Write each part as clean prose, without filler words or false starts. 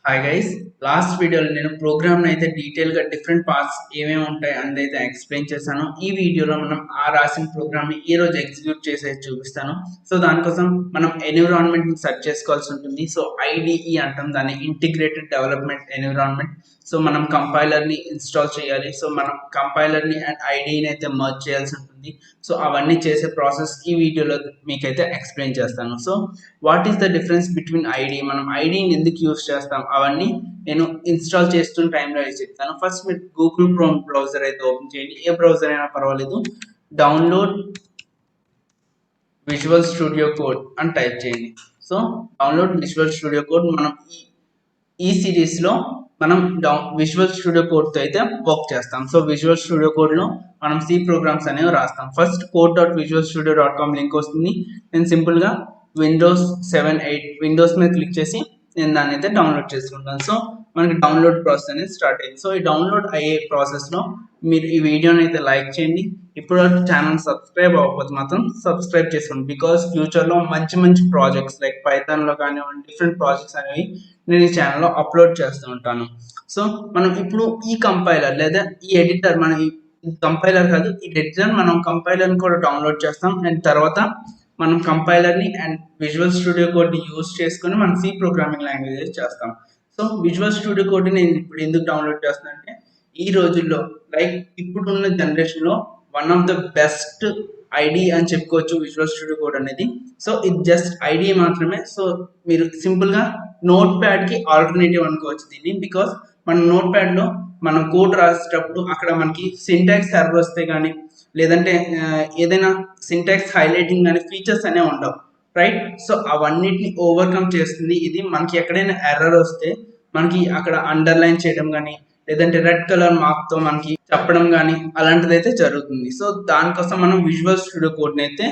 Hi guys, last వీడియోలో నేను programme అయితే డీటెయిల్గా డిఫరెంట్ పార్ట్స్ ఏమేమి ఉంటాయి అనేది అయితే ఎక్స్ప్లెయిన్ చేశాను. ఈ వీడియోలో మనం ఆ రాసిన ప్రోగ్రామ్ని ఈ రోజు ఎగ్జిక్యూట్ చేసేది చూపిస్తాను. సో దానికోసం మనం ఎన్విరాన్మెంట్ని సెర్చ్ చేసుకోవాల్సి ఉంటుంది. సో ఐడిఈ అంటాం దాన్ని, ఇంటిగ్రేటెడ్ డెవలప్మెంట్ ఎన్విరాన్మెంట్. సో మనం కంపైలర్ని ఇన్స్టాల్ చేయాలి. సో మనం కంపైలర్ని అండ్ ఐడిని అయితే మర్జ్ చేయాల్సి ఉంటుంది. సో అవన్నీ చేసే ప్రాసెస్ ఈ వీడియోలో మీకైతే ఎక్స్ప్లెయిన్ చేస్తాను. So what is the difference between ID, మనం ఐడిని ఎందుకు యూస్ చేస్తాం, అవన్నీ నేను ఇన్స్టాల్ చేస్తున్న టైంలో అయితే చెప్తాను. ఫస్ట్ మీరు గూగుల్ క్రోమ్ బ్రౌజర్ అయితే ఓపెన్ చేయండి, ఏ బ్రౌజర్ అయినా పర్వాలేదు. డౌన్లోడ్ విజువల్ స్టూడియో కోడ్ అని టైప్ చేయండి. So download visual studio code, మనం ఈ సిరీస్లో మనం విజువల్ స్టూడియో కోడ్తో అయితే వర్క్ చేస్తాం. సో విజువల్ స్టూడియో కోడ్లో మనం సి ప్రోగ్రామ్స్ అనేవి రాస్తాం. ఫస్ట్ code.visualstudio.com లింక్ వస్తుంది. నేను సింపుల్గా విండోస్ 7, 8 విండోస్ మీద క్లిక్ చేసి నేను దాన్ని అయితే డౌన్లోడ్ చేసుకుంటాను. సో మనకి డౌన్లోడ్ ప్రాసెస్ అనేది స్టార్ట్ అయింది. సో ఈ డౌన్లోడ్ అయ్యే ప్రాసెస్లో మీరు ఈ వీడియోని అయితే లైక్ చేయండి. ఇప్పుడు ఛానల్ సబ్స్క్రైబ్ అవ్వకపోతే మాత్రం సబ్స్క్రైబ్ చేసుకోండి. బికాస్ ఫ్యూచర్లో మంచి మంచి ప్రాజెక్ట్స్ లైక్ పైథాన్లో కానివ్వండి, డిఫరెంట్ ప్రాజెక్ట్స్ అనేవి నేను ఈ ఛానల్లో అప్లోడ్ చేస్తూ ఉంటాను. సో మనం ఇప్పుడు ఈ కంపైలర్ లేదా ఈ ఎడిటర్, మన కంపైలర్ కాదు, ఈ ఎడిటర్, మనం కంపైలర్ని కూడా డౌన్లోడ్ చేస్తాం. అండ్ తర్వాత మనం కంపైలర్ని అండ్ విజువల్ స్టూడియో కోడ్ని యూజ్ చేసుకొని మనం సి ప్రోగ్రామింగ్ లాంగ్వేజెస్ చేస్తాం. సో విజువల్ స్టూడియో కోడ్ని నేను ఇప్పుడు ఎందుకు డౌన్లోడ్ చేస్తాను అంటే, ఈ రోజుల్లో లైక్ ఇప్పుడున్న జనరేషన్లో one of the best ID అని చెప్పుకోవచ్చు విజువల్ స్టూడియో కోడ్ అనేది. సో ఇది జస్ట్ ఐడి మాత్రమే. సో మీరు సింపుల్గా నోట్ ప్యాడ్కి ఆల్టర్నేటివ్ అనుకోవచ్చు దీన్ని. బికాస్ మన నోట్ ప్యాడ్లో మనం కోడ్ రాసేటప్పుడు అక్కడ మనకి సింటాక్స్ ఎర్రర్ వస్తే కానీ, లేదంటే ఏదైనా సింటాక్స్ హైలైటింగ్ అనే ఫీచర్స్ అనేవి ఉండవు, రైట్? సో అవన్నిటిని ఓవర్కమ్ చేస్తుంది ఇది. మనకి ఎక్కడైనా ఎర్రర్ వస్తే మనకి అక్కడ అండర్లైన్ చేయడం కానీ, లేదంటే రెడ్ కలర్ మార్క్తో మనకి చెప్పడం కానీ అలాంటిది అయితే జరుగుతుంది. సో దానికోసం మనం విజువల్ స్టూడియో కోడ్ని అయితే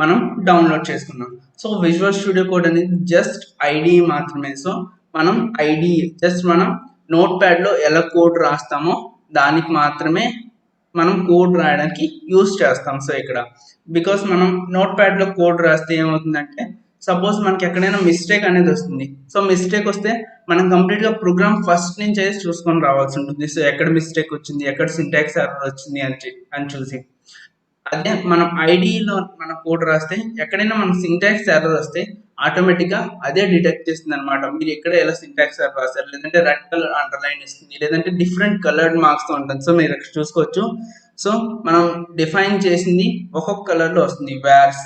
మనం డౌన్లోడ్ చేసుకున్నాం. సో విజువల్ స్టూడియో కోడ్ అనేది జస్ట్ ఐడి మాత్రమే. సో మనం ఐడి జస్ట్ మనం నోట్ ప్యాడ్లో ఎలా కోడ్ రాస్తామో దానికి మాత్రమే మనం కోడ్ రాయడానికి యూజ్ చేస్తాం. సో ఇక్కడ బికాస్ మనం నోట్ ప్యాడ్లో కోడ్ రాస్తే ఏమవుతుందంటే, సపోజ్ మనకి ఎక్కడైనా మిస్టేక్ అనేది వస్తుంది. సో మిస్టేక్ వస్తే మనం కంప్లీట్గా ప్రోగ్రామ్ ఫస్ట్ నుంచి అయితే చూసుకొని రావాల్సి ఉంటుంది. సో ఎక్కడ మిస్టేక్ వచ్చింది, ఎక్కడ సింటాక్స్ ఎర్రర్ వచ్చింది అని చూసి. అదే మనం ఐడిలో మన కోడ్ రాస్తే ఎక్కడైనా మన సింటాక్స్ ఎర్రర్ వస్తే ఆటోమేటిక్గా అదే డిటెక్ట్ చేస్తుంది అనమాట. మీరు ఎక్కడ ఎలా సింటాక్స్ ఎర్రర్ రాస్తారు, లేదంటే రెడ్ కలర్ అండర్లైన్ ఇస్తుంది, లేదంటే డిఫరెంట్ కలర్డ్ మార్క్స్తో ఉంటుంది. సో మీరు ఇక్కడ చూసుకోవచ్చు. సో మనం డిఫైన్ చేసింది ఒక్కొక్క కలర్లో వస్తుంది, వేర్స్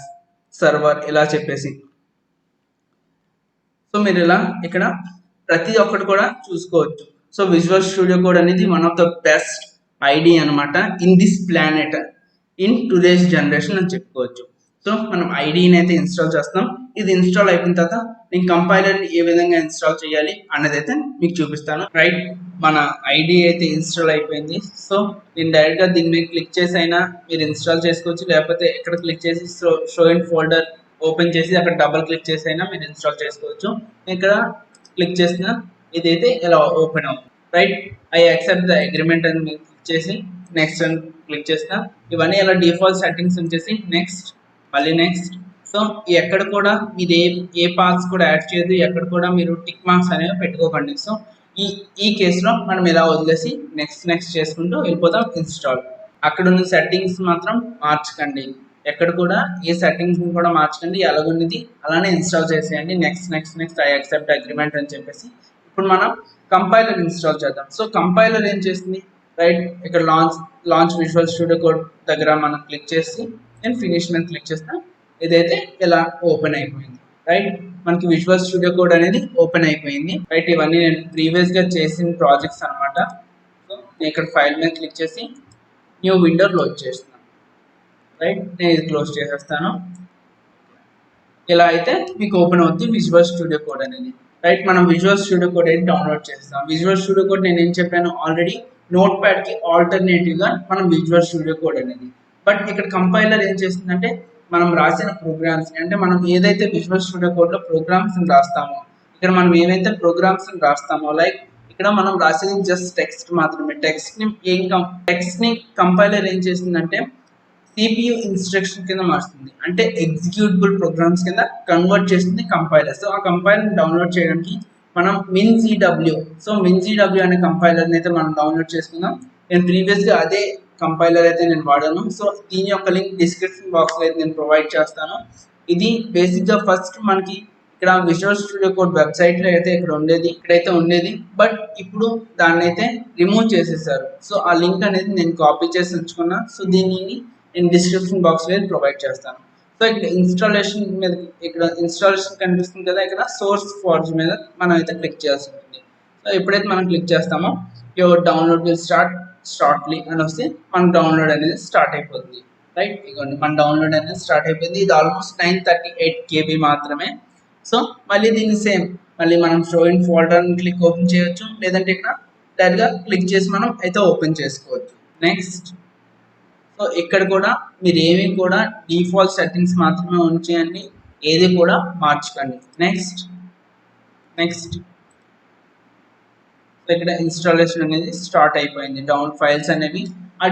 సర్వర్ ఇలా చెప్పేసి. సో మీరు ఇలా ఇక్కడ ప్రతి ఒక్కటి కూడా చూసుకోవచ్చు. సో విజువల్ స్టూడియో కోడ్ అనేది one of the best IDE అనమాట in this planet, in today's generation అని చెప్పుకోవచ్చు. సో మనం ఐడిని అయితే ఇన్స్టాల్ చేస్తాం. ఇది ఇన్స్టాల్ అయిపోయిన తర్వాత నేను కంపైలర్ని ఏ విధంగా ఇన్స్టాల్ చేయాలి అన్నది అయితే మీకు చూపిస్తాను. రైట్, మన ఐడి అయితే ఇన్స్టాల్ అయిపోయింది. సో నేను డైరెక్ట్గా దీని మీద క్లిక్ చేసి అయినా మీరు ఇన్స్టాల్ చేసుకోవచ్చు, లేకపోతే ఇక్కడ క్లిక్ చేసి షో ఇన్ ఫోల్డర్ ఓపెన్ చేసి అక్కడ డబుల్ క్లిక్ చేసి అయినా మీరు ఇన్స్టాల్ చేసుకోవచ్చు. ఇక్కడ క్లిక్ చేసిన ఇదైతే ఇలా ఓపెన్ అవుతుంది. Right, I accept the agreement అని మీరు క్లిక్ చేసి నెక్స్ట్ అని క్లిక్ చేసిన ఇవన్నీ ఇలా డిఫాల్ట్ సెట్టింగ్స్ ఉంచేసి నెక్స్ట్, మళ్ళీ నెక్స్ట్. సో ఎక్కడ కూడా మీరు ఏ పార్ట్స్ కూడా యాడ్ చేయదు, ఎక్కడ కూడా మీరు టిక్ మార్క్స్ అనేవి పెట్టుకోకండి. సో ఈ కేసులో మనం ఇలా వదిలేసి నెక్స్ట్ నెక్స్ట్ చేసుకుంటూ వెళ్ళిపోతాం ఇన్స్టాల్. అక్కడ ఉన్న సెట్టింగ్స్ మాత్రం మార్చకండి, ఎక్కడ కూడా ఏ సెట్టింగ్స్ కూడా మార్చకండి, ఎలాగున్నది అలానే ఇన్స్టాల్ చేసేయండి. Next next next I accept agreement అని చెప్పేసి ఇప్పుడు మనం కంపైలర్ ఇన్స్టాల్ చేద్దాం. సో కంపైలర్ ఏం చేస్తుంది, రైట్, ఇక్కడ లాంచ్ విజువల్ స్టూడియో కోడ్ దగ్గర మనం క్లిక్ చేసి నేను ఫినిష్ మీద క్లిక్ చేస్తాను. ఇదైతే ఇలా ఓపెన్ అయిపోయింది. రైట్, మనకి విజువల్ స్టూడియో కోడ్ అనేది ఓపెన్ అయిపోయింది. రైట్, ఇవన్నీ నేను ప్రీవియస్గా చేసిన ప్రాజెక్ట్స్ అనమాట. సో నేను ఇక్కడ ఫైల్ మీద క్లిక్ చేసి న్యూ విండో క్లోజ్ చేస్తున్నాను. రైట్, నేను ఇది క్లోజ్ చేసేస్తాను. ఇలా అయితే మీకు ఓపెన్ అవుతుంది విజువల్ స్టూడియో కోడ్ అనేది. రైట్, మనం విజువల్ స్టూడియో కోడ్ అయితే డౌన్లోడ్ చేస్తాం. విజువల్ స్టూడియో కోడ్ నేను ఏం చెప్పాను ఆల్రెడీ, నోట్ ప్యాడ్కి ఆల్టర్నేటివ్గా మనం విజువల్ స్టూడియో కోడ్ అనేది. బట్ ఇక్కడ కంపైలర్ ఏం చేస్తుందంటే, మనం రాసిన ప్రోగ్రామ్స్ అంటే మనం ఏదైతే విజువల్ స్టూడియో కోడ్లో ప్రోగ్రామ్స్ని రాస్తామో, ఇక్కడ మనం ఏవైతే ప్రోగ్రామ్స్ని రాస్తామో, లైక్ ఇక్కడ మనం రాసేది జస్ట్ టెక్స్ట్ మాత్రమే. టెక్స్ట్ని కంపైలర్ ఏం చేస్తుందంటే సిపియు ఇన్స్ట్రక్షన్ కింద మారుస్తుంది, అంటే ఎగ్జిక్యూటబుల్ ప్రోగ్రామ్స్ కింద కన్వర్ట్ చేస్తుంది కంపైలర్. సో ఆ కంపైలర్ డౌన్లోడ్ చేయడానికి మనం మిన్ జీడబ్ల్యూ, సో మిన్ జీడబ్ల్యూ అనే కంపైలర్ని అయితే మనం డౌన్లోడ్ చేసుకుందాం. నేను ప్రీవియస్గా అదే కంపైలర్ అయితే నేను వాడాను. సో దీని యొక్క లింక్ డిస్క్రిప్షన్ బాక్స్లో అయితే నేను ప్రొవైడ్ చేస్తాను. ఇది బేసిక్గా ఫస్ట్ మనకి ఇక్కడ విజువల్ స్టూడియో కోడ్ వెబ్సైట్లో అయితే ఇక్కడైతే ఉండేది, బట్ ఇప్పుడు దాన్ని అయితే రిమూవ్ చేసేసారు. సో ఆ లింక్ అనేది నేను కాపీ చేసి ఉంచుకున్నా. సో దీనిని నేను డిస్క్రిప్షన్ బాక్స్లో ప్రొవైడ్ చేస్తాను. సో ఇక్కడ ఇన్స్టాలేషన్ కనిపిస్తుంది కదా, ఇక్కడ సోర్స్ ఫార్జ్ మీద మనం అయితే క్లిక్ చేయాల్సి ఉంటుంది. సో ఎప్పుడైతే మనం క్లిక్ చేస్తామో యువర్ డౌన్లోడ్ విల్ స్టార్ట్లీ అని వస్తే మన డౌన్లోడ్ అనేది స్టార్ట్ అయిపోతుంది. రైట్, ఇదిగోండి మన డౌన్లోడ్ అనేది స్టార్ట్ అయిపోయింది. ఇది ఆల్మోస్ట్ 938 KB మాత్రమే. సో మళ్ళీ దీన్ని సేమ్ మళ్ళీ మనం show in folder click open చేయొచ్చు, లేదంటే ఇక్కడ డైరెక్ట్గా క్లిక్ చేసి మనం అయితే ఓపెన్ చేసుకోవచ్చు. నెక్స్ట్, సో ఇక్కడ కూడా మీరు ఏమి కూడా డిఫాల్ట్ సెట్టింగ్స్ మాత్రమే ఉంచేయండి, ఏది కూడా మార్చకండి. నెక్స్ట్ సో ఇక్కడ ఇన్స్టాలేషన్ అనేది స్టార్ట్ అయిపోయింది. ఫైల్స్ అనేవి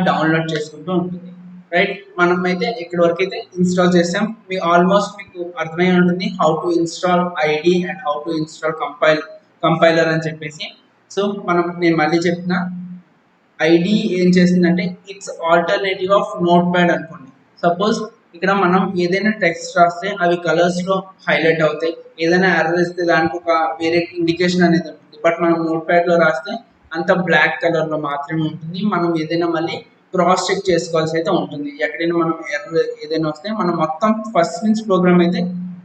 డౌన్లోడ్ చేసుకుంటూ ఉంటుంది. రైట్, మనం అయితే ఇక్కడ వరకు అయితే ఇన్స్టాల్ చేసాం. ఆల్మోస్ట్ మీకు అర్థమై ఉంటుంది how to install ID and how to install compiler అని చెప్పేసి. సో నేను మళ్ళీ చెప్తున్నా, ఐడి ఏం చేసిందంటే it's alternative of note pad అనుకోండి. సపోజ్ ఇక్కడ మనం ఏదైనా టెక్స్ట్ రాస్తే అవి కలర్స్లో హైలైట్ అవుతాయి, ఏదైనా ఎర్రర్ ఇస్తే దానికి ఒక వేరే ఇండికేషన్ అనేది ఉంటుంది. బట్ మనం నోట్ ప్యాడ్లో రాస్తే అంత బ్లాక్ కలర్లో మాత్రమే ఉంటుంది. మనం ఏదైనా మళ్ళీ క్రాస్ చెక్ చేసుకోవాల్సి అయితే ఉంటుంది. ఎక్కడైనా మనం ఎర్రర్ ఏదైనా వస్తే మనం మొత్తం ఫస్ట్ నుంచి ప్రోగ్రామ్ అయితే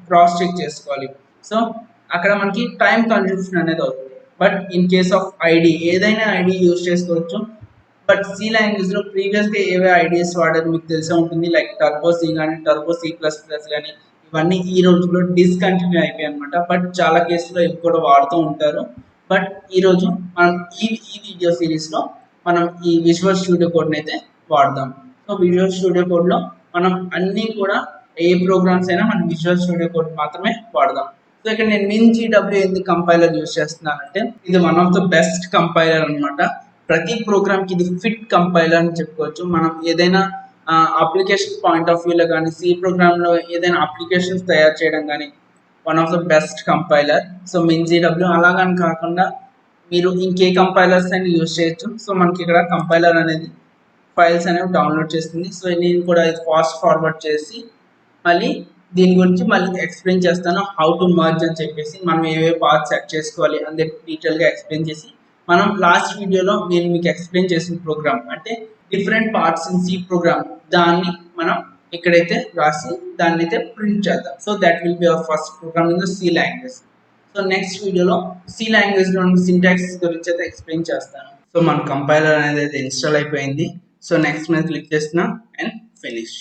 క్రాస్ చెక్ చేసుకోవాలి. సో అక్కడ మనకి టైం కన్జ్యూషన్ అనేది అవుతుంది. But in case of ID ఏదైనా ఐడి యూజ్ చేసుకోవచ్చు. బట్ సి లాంగ్వేజ్లో ప్రీవియస్గా ఏవే ఐడియాస్ వాడారు మీకు తెలిసే ఉంటుంది, లైక్ టర్బో సి కానీ టర్బో C++ కానీ ఇవన్నీ ఈ రోజుల్లో డిస్కంటిన్యూ అయిపోయాయి అనమాట. బట్ చాలా కేసులో ఇవి కూడా వాడుతూ ఉంటారు. బట్ ఈరోజు మనం ఈ వీడియో సిరీస్లో మనం ఈ విజువల్ స్టూడియో కోడ్ని అయితే వాడదాం. సో విజువల్ స్టూడియో కోడ్లో మనం అన్నీ కూడా ఏ ప్రోగ్రామ్స్ అయినా మనం విజువల్ స్టూడియో కోడ్ మాత్రమే వాడదాం. సో ఇక్కడ నేను మిన్-GW ఎందుకు కంపైలర్ యూజ్ చేస్తున్నానంటే ఇది one of the best compiler అనమాట. ప్రతి ప్రోగ్రామ్కి ఇది ఫిట్ కంపైలర్ అని చెప్పుకోవచ్చు. మనం ఏదైనా అప్లికేషన్ పాయింట్ ఆఫ్ వ్యూలో కానీ సి ప్రోగ్రామ్లో ఏదైనా అప్లికేషన్స్ తయారు చేయడం కానీ one of the best compiler. So మిన్-GW అలాగని కాకుండా మీరు ఇంకే కంపైలర్స్ అయినా యూజ్ చేయొచ్చు. సో మనకి ఇక్కడ కంపైలర్ అనేది ఫైల్స్ అనేవి డౌన్లోడ్ చేస్తుంది. సో నేను కూడా ఇది ఫాస్ట్ ఫార్వర్డ్ చేసి మళ్ళీ దీని గురించి మళ్ళీ ఎక్స్ప్లెయిన్ చేస్తాను, హౌ టు మర్జ్ అని చెప్పేసి మనం ఏవే పార్ట్స్ సెట్ చేసుకోవాలి అని డీటెయిల్గా ఎక్స్ప్లెయిన్ చేసి మనం లాస్ట్ వీడియోలో నేను మీకు ఎక్స్ప్లెయిన్ చేసిన ప్రోగ్రామ్ అంటే different parts in C program దాన్ని మనం ఇక్కడైతే రాసి దాన్ని అయితే ప్రింట్ చేద్దాం. So that will be our first program in the C language. So next వీడియోలో సి లాంగ్వేజ్లో సింటాక్స్ గురించి అయితే ఎక్స్ప్లెయిన్ చేస్తాను. సో మన కంపైలర్ అనేది అయితే ఇన్స్టాల్ అయిపోయింది. సో నెక్స్ట్ మీద క్లిక్ చేస్తున్నాం and finish.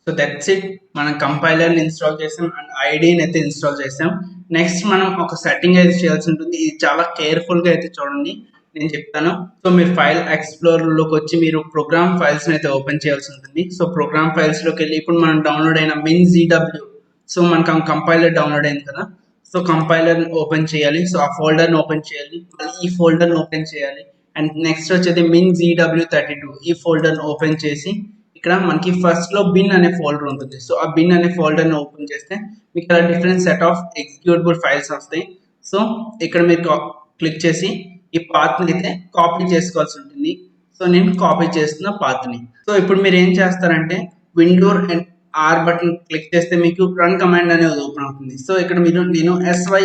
So that's it, మనం కంపైలర్ని ఇన్స్టాల్ చేసాం అండ్ ఐడిని అయితే ఇన్స్టాల్ చేసాం. నెక్స్ట్ మనం ఒక సెట్టింగ్ అయితే చేయాల్సి ఉంటుంది. ఇది చాలా కేర్ఫుల్గా అయితే చూడండి, నేను చెప్తాను. సో మీరు ఫైల్ ఎక్స్ప్లోరర్లోకి వచ్చి మీరు ప్రోగ్రామ్ ఫైల్స్ని అయితే ఓపెన్ చేయాల్సి ఉంటుంది. సో ప్రోగ్రామ్ ఫైల్స్లోకి వెళ్ళి ఇప్పుడు మనం డౌన్లోడ్ అయిన మిన్-GW, సో మనకు కంపైలర్ డౌన్లోడ్ అయింది కదా, సో కంపైలర్ ఓపెన్ చేయాలి. సో ఆ ఫోల్డర్ని ఓపెన్ చేయాలి, మళ్ళీ ఈ ఫోల్డర్ని ఓపెన్ చేయాలి. అండ్ నెక్స్ట్ వచ్చేది మిన్-GW32 ఈ ఫోల్డర్ని ఓపెన్ చేసి ఇక్కడ మనకి ఫస్ట్ లో బిన్ అనే ఫోల్డర్ ఉంటుంది. సో ఆ బిన్ అనే ఫోల్డర్ని ఓపెన్ చేస్తే మీకు ఇక్కడ different set of executable files వస్తాయి. సో ఇక్కడ మీరు క్లిక్ చేసి ఈ పాత్ని అయితే కాపీ చేసుకోవాల్సి ఉంటుంది. సో నేను కాపీ చేస్తున్న పాత్ని. సో ఇప్పుడు మీరు ఏం చేస్తారంటే window and R button click చేస్తే మీకు రన్ కమాండ్ అనేది ఓపెన్ అవుతుంది. సో ఇక్కడ నేను SY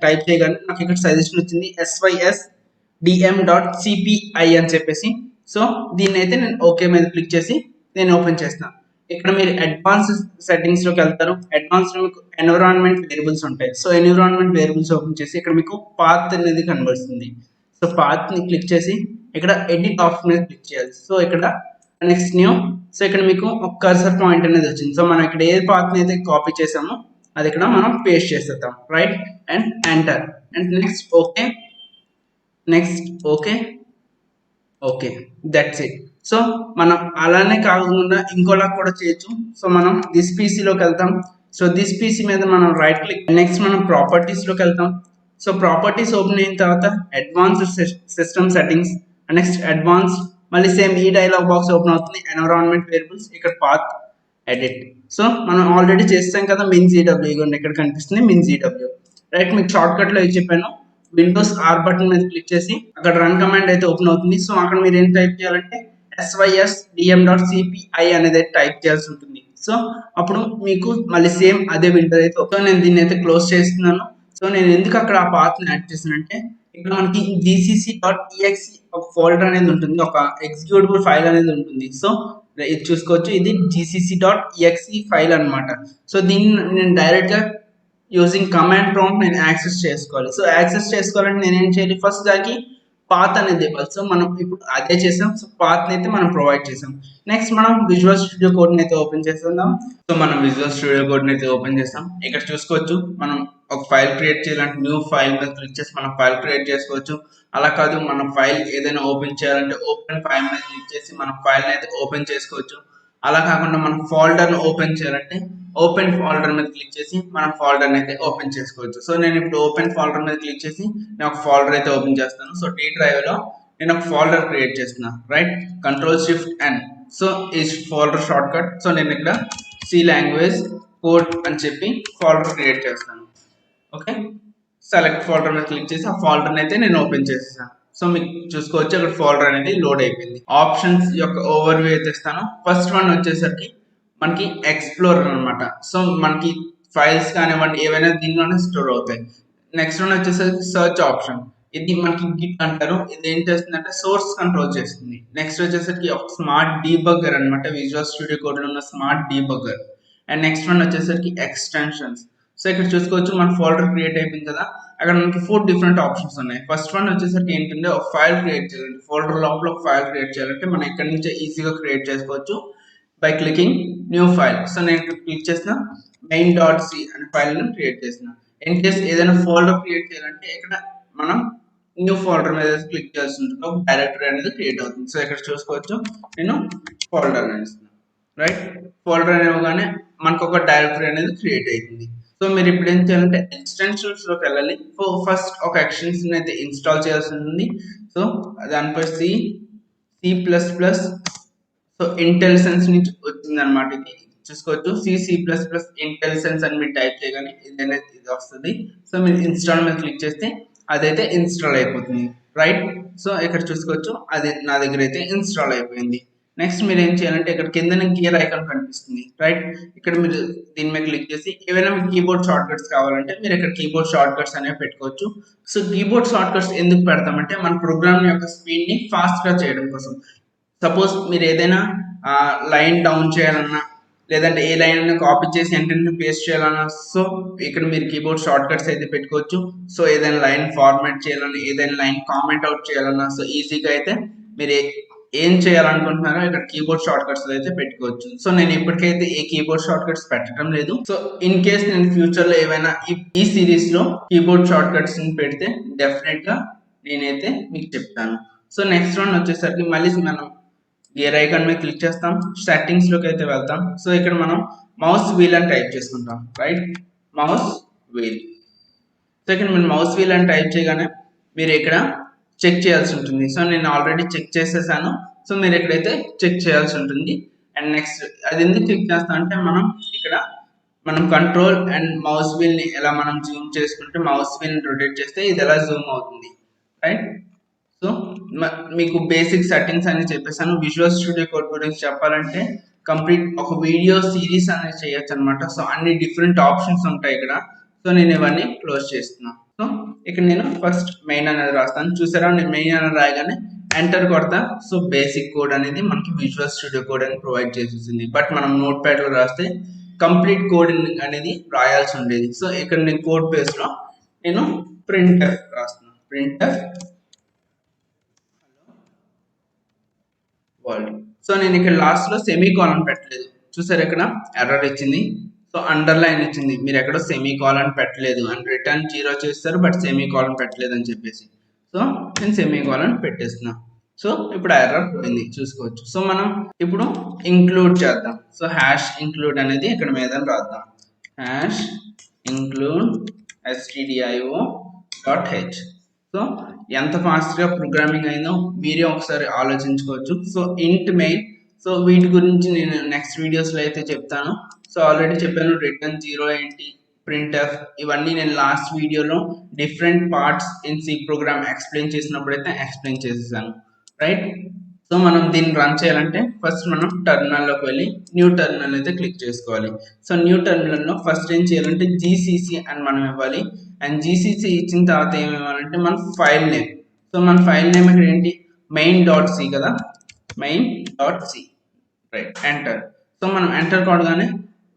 టైప్ చేయగానే నాకు ఇక్కడ సజెషన్ వచ్చింది sysdm.cpi అని చెప్పేసి. సో దీన్ని అయితే నేను ఓకే మీద క్లిక్ చేసి నేను ఓపెన్ చేస్తాను. ఇక్కడ మీరు అడ్వాన్స్ సెట్టింగ్స్లోకి వెళ్తారు. అడ్వాన్స్లో మీకు ఎన్విరాన్మెంట్ వేరియబుల్స్ ఉంటాయి. సో ఎన్విరాన్మెంట్ వేరియబుల్స్ ఓపెన్ చేసి ఇక్కడ మీకు పాత్ అనేది కనబడుతుంది. సో పాత్ని క్లిక్ చేసి ఇక్కడ ఎడిట్ ఆప్షన్ మీద క్లిక్ చేయాలి. సో ఇక్కడ నెక్స్ట్ న్యూ, సో ఇక్కడ మీకు ఒక కర్సర్ పాయింట్ అనేది వచ్చింది. సో మనం ఇక్కడ ఏ పాత్ని అయితే కాపీ చేసామో అది ఇక్కడ మనం పేస్ట్ చేసేద్దాం. Right and enter and next okay, okay that's it. So మనం అలానే కాకుండా ఇంకోలా కూడా చేయొచ్చు. సో మనం దిస్ పీసీలోకి వెళ్తాం. సో దిస్ పీసీ మీద మనం రైట్ క్లిక్, నెక్స్ట్ మనం ప్రాపర్టీస్లోకి వెళ్తాం. సో ప్రాపర్టీస్ ఓపెన్ అయిన తర్వాత advanced system settings, next advance, మళ్ళీ సేమ్ ఈ డైలాగ్ బాక్స్ ఓపెన్ అవుతుంది. ఎన్విరాన్మెంట్ వేరియబుల్స్, ఇక్కడ పాత్, ఎడిట్. సో మనం ఆల్రెడీ చేస్తాం కదా మిన్-GW, ఇక్కడ కనిపిస్తుంది మిన్-GW. రైట్, మీకు షార్ట్ కట్లో చెప్పాను విండోస్ ఆర్ బటన్ మీద క్లిక్ చేసి అక్కడ రన్ కమాండ్ అయితే ఓపెన్ అవుతుంది. సో అక్కడ మీరు ఏం టైప్ చేయాలంటే sysdm.cpi అనేది టైప్ చేయాల్సి ఉంటుంది. సో అప్పుడు మీకు మళ్ళీ సేమ్ అదే విండో అయితే నేను దీన్ని అయితే క్లోజ్ చేస్తున్నాను. సో నేను ఎందుకు అక్కడ ఆ పాత్ ని యాడ్ చేశానంటే ఇక్కడ మనకి gcc.exe ఒక ఫోల్డర్ అనేది ఉంటుంది, ఒక ఎగ్జిక్యూటబుల్ ఫైల్ అనేది ఉంటుంది. సో ఇది చూసుకోవచ్చు, ఇది gcc.exe ఫైల్ అన్నమాట. సో దీన్ని నేను డైరెక్ట్ గా యూజింగ్ కమాండ్ ప్రాంప్ట్ నేను యాక్సెస్ చేసుకోవాలి. సో యాక్సెస్ చేసుకోవాలంటే నేను ఏం చేయాలి, ఫస్ట్ దానికి పాత్ అనేది ఇవ్వాలి. సో మనం ఇప్పుడు అదే చేసాం. సో పాత్ అయితే మనం ప్రొవైడ్ చేసాం. నెక్స్ట్ మనం విజువల్ స్టూడియో కోడ్ అయితే ఓపెన్ చేస్తున్నాం. సో మనం విజువల్ స్టూడియో కోడ్ అయితే ఓపెన్ చేస్తాం. ఇక్కడ చూసుకోవచ్చు, మనం ఒక ఫైల్ క్రియేట్ చేయాలంటే న్యూ ఫైల్ మీద క్లిక్ చేసి మనం ఫైల్ క్రియేట్ చేసుకోవచ్చు. అలా కాదు, మనం ఫైల్ ఏదైనా ఓపెన్ చేయాలంటే ఓపెన్ ఫైల్ మీద క్లిక్ చేసి మనం ఫైల్ అయితే ఓపెన్ చేసుకోవచ్చు. అలా కాకుండా మనం ఫోల్డర్ ఓపెన్ చేయాలంటే ఓపెన్ ఫోల్డర్ మీద క్లిక్ చేసి మనం ఫోల్డర్ అయితే ఓపెన్ చేసుకోవచ్చు. సో నేను ఇప్పుడు ఓపెన్ ఫోల్డర్ మీద క్లిక్ చేసి నేను ఒక ఫోల్డర్ అయితే ఓపెన్ చేస్తాను. సో డి డ్రైవ్ లో నేను ఒక ఫోల్డర్ క్రియేట్ చేస్తున్నా, రైట్, Ctrl+Shift+N. సో ఈ ఫోల్డర్ షార్ట్ కట్. సో నేను ఇక్కడ సి లాంగ్వేజ్ కోడ్ అని చెప్పి ఫోల్డర్ క్రియేట్ చేస్తాను. ఓకే, సెలెక్ట్ ఫోల్డర్ మీద క్లిక్ చేసి ఆ ఫోల్డర్ అయితే నేను ఓపెన్ చేసేసాను. సో మీకు చూసుకోవచ్చు అక్కడ ఫోల్డర్ అనేది లోడ్ అయిపోయింది. ఆప్షన్స్ యొక్క ఓవర్ వ్యూ అయితే ఇస్తాను. ఫస్ట్ వన్ వచ్చేసరికి మనకి ఎక్స్ప్లోరర్ అనమాట. సో మనకి ఫైల్స్ కానివ్వండి ఏవైనా దీనిలోనే స్టోర్ అవుతాయి. నెక్స్ట్ వన్ వచ్చేసరికి సర్చ్ ఆప్షన్. ఇది మనకి గిట్ అంటారు. ఇది ఏం చేస్తుందంటే సోర్స్ కంట్రోల్ చేస్తుంది. నెక్స్ట్ వచ్చేసరికి ఒక స్మార్ట్ డీబగ్గర్ అనమాట, విజువల్ స్టూడియో కోడ్ లో ఉన్న smart debugger. And next one వచ్చేసరికి ఎక్స్టెన్షన్స్. సో ఇక్కడ చూసుకోవచ్చు మన ఫోల్డర్ క్రియేట్ అయిపోయింది కదా, అక్కడ మనకి 4 డిఫరెంట్ ఆప్షన్స్ ఉన్నాయి. ఫస్ట్ వన్ వచ్చేసరికి ఏంటంటే ఒక ఫైల్ క్రియేట్ చేయాలంటే, ఫోల్డర్ లోపల ఒక ఫైల్ క్రియేట్ చేయాలంటే మనం ఇక్కడ నుంచే ఈజీగా క్రియేట్ చేసుకోవచ్చు by clicking new file. So నేను క్లిక్ చేసిన main.c అనే ఫైల్ ని క్రియేట్ చేసిన. ఇన్ కేస్ ఏదైనా ఫోల్డర్ క్రియేట్ చేయాలంటే ఇక్కడ మనం న్యూ ఫోల్డర్ మీద క్లిక్ చేయాల్సి ఉంటుంది, ఒక డైరెక్టరీ అనేది క్రియేట్ అవుతుంది. సో ఇక్కడ చూసుకోవచ్చు నేను ఫోల్డర్ అని ఇస్తున్నాను, రైట్. ఫోల్డర్ అనేవగానే మనకు ఒక డైరెక్టరీ అనేది క్రియేట్ అవుతుంది. సో మీరు ఇప్పుడు ఏం చేయాలంటే ఎక్స్టెన్షన్స్ లోకి వెళ్ళాలి. సో ఫస్ట్ ఒక ఎక్స్టెన్షన్ అయితే ఇన్స్టాల్ చేయాల్సి ఉంటుంది. సో దానిపై C++, సో ఇంటెలిజెన్స్ నుంచి వచ్చింది అనమాట. ఇది చూసుకోవచ్చు, C++ ఇంటెలిజెన్స్ అని మీరు టైప్ చేయగానే ఇది వస్తుంది. సో మీరు ఇన్స్టాల్ మీద క్లిక్ చేస్తే అదైతే ఇన్స్టాల్ అయిపోతుంది, రైట్. సో ఇక్కడ చూసుకోవచ్చు అది నా దగ్గర అయితే ఇన్స్టాల్ అయిపోయింది. నెక్స్ట్ మీరు ఏం చేయాలంటే ఇక్కడ కింద గియర్ ఐకాన్ కనిపిస్తుంది, రైట్. ఇక్కడ మీరు దీని మీద క్లిక్ చేసి ఏవైనా మీకు కీబోర్డ్ షార్ట్ కట్స్ కావాలంటే మీరు ఇక్కడ కీబోర్డ్ షార్ట్ కట్స్ అనేవి పెట్టుకోవచ్చు. సో కీబోర్డ్ షార్ట్ కట్స్ ఎందుకు పెడతామంటే మన ప్రోగ్రామ్ యొక్క స్పీడ్ ని ఫాస్ట్ గా చేయడం కోసం. సపోజ్ మీరు ఏదైనా లైన్ డౌన్ చేయాలన్నా లేదంటే ఏ లైన్ కాపీ చేసి ఎంటర్ పేస్ట్ చేయాలన్నా, సో ఇక్కడ మీరు కీబోర్డ్ షార్ట్ కట్స్ అయితే పెట్టుకోవచ్చు. సో ఏదైనా లైన్ ఫార్మాట్ చేయాలన్నా, ఏదైనా లైన్ కామెంట్ అవుట్ చేయాలన్నా, సో ఈజీగా అయితే మీరు ఏం చేయాలనుకుంటున్నారో ఇక్కడ కీబోర్డ్ షార్ట్ కట్స్ అయితే పెట్టుకోవచ్చు. సో నేను ఇప్పటికైతే ఏ కీబోర్డ్ షార్ట్ కట్స్ పెట్టడం లేదు. సో ఇన్ కేస్ నేను ఫ్యూచర్ లో ఏమైనా ఈ సిరీస్ లో కీబోర్డ్ షార్ట్ కట్స్ పెడితే డెఫినెట్ గా నేనైతే మీకు చెప్తాను. సో నెక్స్ట్ వన్ వచ్చేసరికి మళ్ళీ మనం గేర్ ఐకాన్ మీద క్లిక్ చేస్తాం, సెట్టింగ్స్ లోకి అయితే వెళ్తాం. సో ఇక్కడ మనం మౌస్ వీల్ అని టైప్ చేసుకుంటాం, రైట్, మౌస్ వీల్. సో ఇక్కడ మీరు మౌస్ వీల్ అని టైప్ చేయగానే మీరు ఇక్కడ చెక్ చేయాల్సి ఉంటుంది. సో నేను ఆల్రెడీ చెక్ చేసేసాను. సో మీరు ఎక్కడైతే చెక్ చేయాల్సి ఉంటుంది. అండ్ నెక్స్ట్ అది ఎందుకు చెక్ చేస్తాం అంటే ఇక్కడ మనం కంట్రోల్ అండ్ మౌస్ వీల్ ని ఎలా మనం జూమ్ చేసుకుంటే మౌస్ వీల్ ని రొటేట్ చేస్తే ఇది ఎలా జూమ్ అవుతుంది, రైట్. సో మీకు బేసిక్ సెట్టింగ్స్ అని చెప్పేసాను. విజువల్ స్టూడియో కోడ్ గురించి చెప్పాలంటే కంప్లీట్ ఒక వీడియో సిరీస్ అనేది చేయొచ్చు అనమాట. సో అన్ని డిఫరెంట్ ఆప్షన్స్ ఉంటాయి ఇక్కడ. సో నేను ఇవన్నీ క్లోజ్ చేస్తున్నాను. సో ఇక్కడ నేను ఫస్ట్ మెయిన్ అనేది రాస్తాను. చూసారా, నేను మెయిన్ అనేది రాయగానే ఎంటర్ కొడతా. సో బేసిక్ కోడ్ అనేది మనకి విజువల్ స్టూడియో కోడ్ అని ప్రొవైడ్ చేసేసింది. బట్ మనం నోట్ ప్యాడ్ లో రాస్తే కంప్లీట్ కోడ్ అనేది రాయాల్సి ఉండేది. సో ఇక్కడ నేను కోడ్ బేస్ లో నేను ప్రింటర్ రాస్తున్నాను, ప్రింటర్ వరల్డ్. సో నేను ఇక్కడ లాస్ట్ లో సెమీ కాలన్ పెట్టలేదు, చూసారు ఇక్కడ ఎర్రర్ ఇచ్చింది. సో అండర్ లైన్ ఇచ్చింది, మీరు ఎక్కడ సెమీ కాలన్ పెట్టలేదు అని రిటర్న్ 0 చేస్తారు, బట్ సెమీ కాలన్ పెట్టలేదు అని చెప్పేసి. సో నేను సెమీ కాలన్ పెట్టేస్తున్నా. సో ఇప్పుడు ఎర్రర్ పోయింది, చూసుకోవచ్చు. సో మనం ఇప్పుడు ఇంక్లూడ్ చేద్దాం. సో హ్యాష్ ఇంక్లూడ్ అనేది ఇక్కడ మీద రాద్దాం, హ్యాష్ ఇంక్లూడ్ stdio.h. సో ఎంత ఫాస్ట్గా ప్రోగ్రామింగ్ అయిందో మీరే ఒకసారి ఆలోచించుకోవచ్చు. సో ఇంట్ మెయిన్, సో వీటి గురించి నేను నెక్స్ట్ వీడియోస్లో అయితే చెప్తాను. సో ఆల్రెడీ చెప్పాను రిటర్న్ 0 ఏంటి, printf, ఇవన్నీ నేను లాస్ట్ వీడియోలో different parts in C program explain చేసినప్పుడైతే ఎక్స్ప్లెయిన్ చేసేసాను, రైట్. సో మనం దీన్ని రన్ చేయాలంటే ఫస్ట్ మనం టెర్మినల్లోకి వెళ్ళి న్యూ టెర్మినల్ అయితే క్లిక్ చేసుకోవాలి. సో న్యూ టెర్మినల్లో ఫస్ట్ ఏం చేయాలంటే జీసీసీ అని మనం ఇవ్వాలి. అండ్ జీసీసీ ఇచ్చిన తర్వాత ఏమి ఇవ్వాలంటే మన ఫైల్ నేమ్. సో మన ఫైల్ నేమ్ ఇక్కడ ఏంటి, మెయిన్ డాట్ సి కదా, main dot C, right, enter. So మనం ఎంటర్ కొడగానే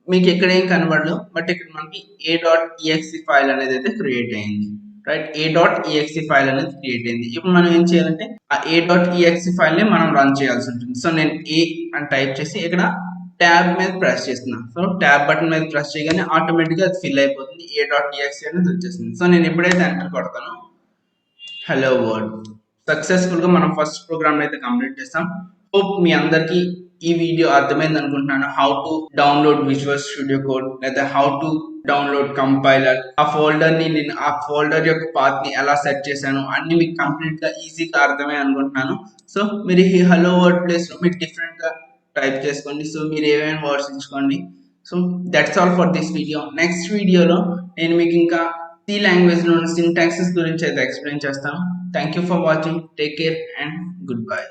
మీకు ఇక్కడ ఏం కనబడదు, బట్ ఇక్కడ మనకి ఏ డాట్ ఈఎక్సి ఫైల్ అనేది అయితే క్రియేట్ అయింది, right. A dot exe file అనేది క్రియేట్ అయింది. ఇప్పుడు మనం ఏం చేయాలంటే ఆ ఏ డాట్ ఈఎక్సి ఫైల్ ని మనం రన్ చేయాల్సి ఉంటుంది. సో నేను ఏ అని టైప్ చేసి ఇక్కడ ట్యాబ్ మీద ప్రెస్ చేస్తున్నాను. సో ట్యాబ్ బటన్ మీద ప్రెస్ చేయగానే ఆటోమేటిక్గా అది ఫిల్ అయిపోతుంది, ఏ డాట్ ఈఎక్సి అనేది వచ్చేసింది. సో నేను ఎప్పుడైతే ఎంటర్ కొడతానో హలో వరల్డ్ సక్సెస్ఫుల్ గా మనం ఫస్ట్ ప్రోగ్రామ్ అయితే కంప్లీట్ చేస్తాం. హోప్ మీ అందరికి ఈ వీడియో అర్థమైంది అనుకుంటున్నాను. How to download visual studio code, లేదా హౌ టు డౌన్లోడ్ కంపైలర్, ఆ ఫోల్డర్ ని నేను ఆ ఫోల్డర్ యొక్క పాత్ ని ఎలా సెట్ చేశాను అన్ని మీకు కంప్లీట్ గా ఈజీగా అర్థమే అనుకుంటున్నాను. సో మీరు ఈ హలో వర్డ్ ప్లేస్ లో మీరు డిఫరెంట్ గా టైప్ చేసుకోండి. సో మీరు ఏమేమి వర్డ్స్ ఎంచుకోండి. So that's all for this video. Next వీడియోలో నేను మీకు ఇంకా సి లాంగ్వేజ్ లోని సింటాక్సెస్ గురించి అయితే ఎక్స్ప్లెయిన్ చేస్తాను. Thank you for watching. Take care and good bye.